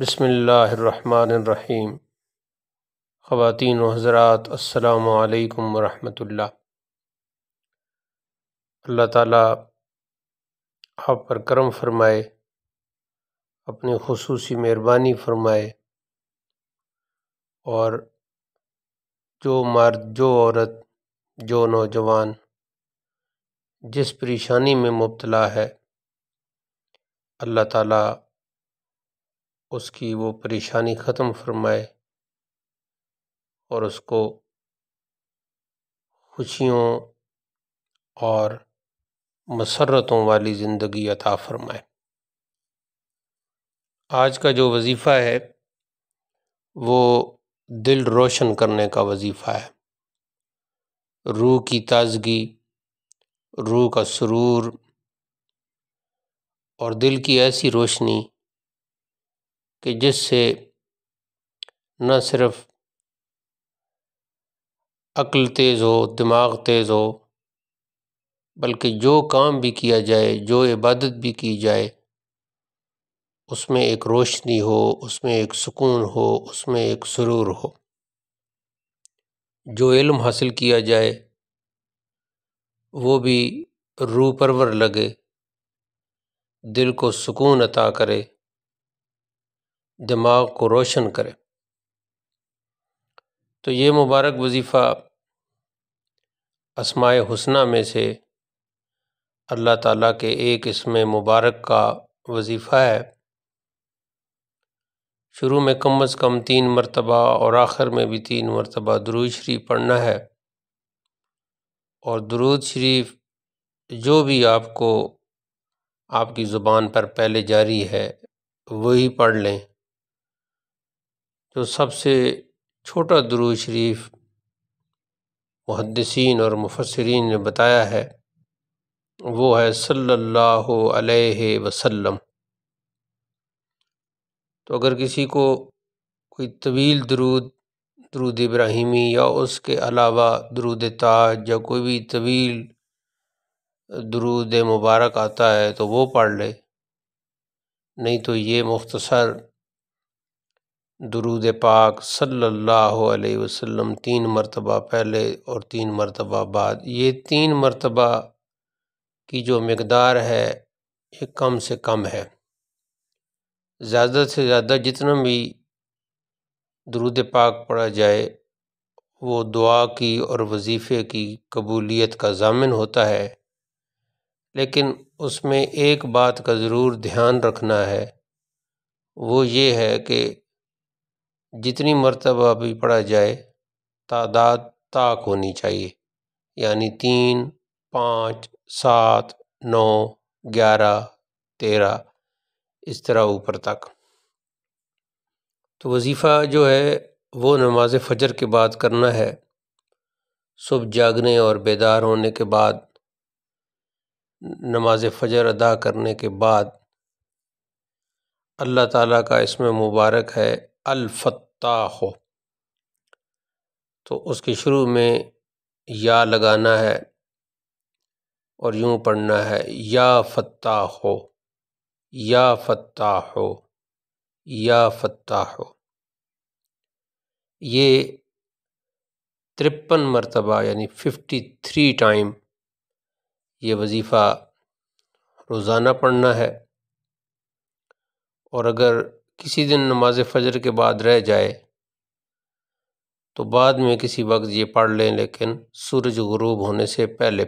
بسم اللہ الرحمن الرحیم۔ خواتین و حضرات، السلام علیکم ورحمۃ اللہ۔ اللہ تعالیٰ آپ پر کرم فرمائے، اپنی خصوصی مہربانی فرمائے، اور جو مرد، جو عورت، جو نوجوان جس پریشانی میں مبتلا ہے، اللہ تعالیٰ اس کی وہ پریشانی ختم فرمائے اور اس کو خوشیوں اور مسرتوں والی زندگی عطا فرمائے۔ آج کا جو وظیفہ ہے وہ دل روشن کرنے کا وظیفہ ہے، روح کی تازگی، روح کا سرور اور دل کی ایسی روشنی کہ جس سے نہ صرف عقل تیز ہو، دماغ تیز ہو، بلکہ جو کام بھی کیا جائے، جو عبادت بھی کی جائے، اس میں ایک روشنی ہو، اس میں ایک سکون ہو، اس میں ایک سرور ہو۔ جو علم حاصل کیا جائے وہ بھی روح پرور لگے، دل کو سکون عطا کرے، دماغ کو روشن کرے۔ تو یہ مبارک وظیفہ اسماء الحسنی میں سے اللہ تعالیٰ کے ایک اسم مبارک کا وظیفہ ہے۔ شروع میں کم از کم 3 مرتبہ اور آخر میں بھی 3 مرتبہ درود شریف پڑھنا ہے، اور درود شریف جو بھی آپ کو آپ کی زبان پر پہلے جاری ہے وہی پڑھ لیں۔ جو سب سے چھوٹا درود شریف محدثین اور مفسرین نے بتایا ہے وہ ہے صلی اللہ علیہ وسلم۔ تو اگر کسی کو کوئی طویل درود ابراہیمی یا اس کے علاوہ درود تاج یا کوئی بھی طویل درود مبارک آتا ہے تو وہ پڑھ لے، نہیں تو یہ مختصر درود پاک صلی اللہ علیہ وسلم 3 مرتبہ پہلے اور 3 مرتبہ بعد، یہ 3 مرتبہ کی جو مقدار ہے یہ کم سے کم ہے۔ زیادہ سے زیادہ جتنا بھی درود پاک پڑھا جائے وہ دعا کی اور وظیفے کی قبولیت کا ضامن ہوتا ہے، لیکن اس میں ایک بات کا ضرور دھیان رکھنا ہے، وہ یہ ہے کہ جتنی مرتبہ بھی پڑھا جائے تعداد طاق ہونی چاہیے، یعنی 3، 5، 7، 9، 11، 13 اس طرح اوپر تک۔ تو وظیفہ جو ہے وہ نماز فجر کے بعد کرنا ہے، صبح جاگنے اور بیدار ہونے کے بعد، نماز فجر ادا کرنے کے بعد۔ اللہ تعالیٰ کا اسم مبارک ہے الفتاح، تو اس کے شروع میں یا لگانا ہے اور یوں پڑھنا ہے یا فتاح، یا فتاح، یا فتاح۔ یہ 53 مرتبہ یعنی 53 ٹائم یہ وظیفہ روزانہ پڑھنا ہے، اور اگر کسی دن نماز فجر کے بعد رہ جائے تو بعد میں کسی وقت یہ پڑھ لیں، لیکن سورج غروب ہونے سے پہلے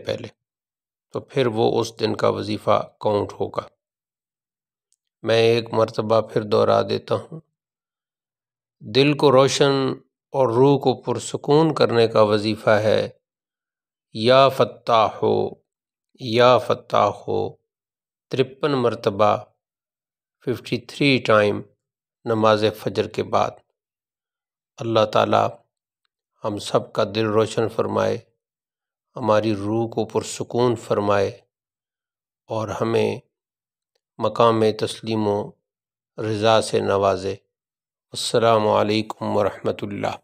تو پھر وہ اس دن کا وظیفہ کاؤنٹ ہوگا۔ میں ایک مرتبہ پھر دوہرا دیتا ہوں، دل کو روشن اور روح کو پرسکون کرنے کا وظیفہ ہے یا فتاح، یا فتاح، 53 مرتبہ 53 ٹائم نماز فجر کے بعد۔ اللہ تعالیٰ ہم سب کا دل روشن فرمائے، ہماری روح کو پرسکون فرمائے، اور ہمیں مقام تسلیم و رضا سے نوازے۔ السلام علیکم ورحمۃ اللہ۔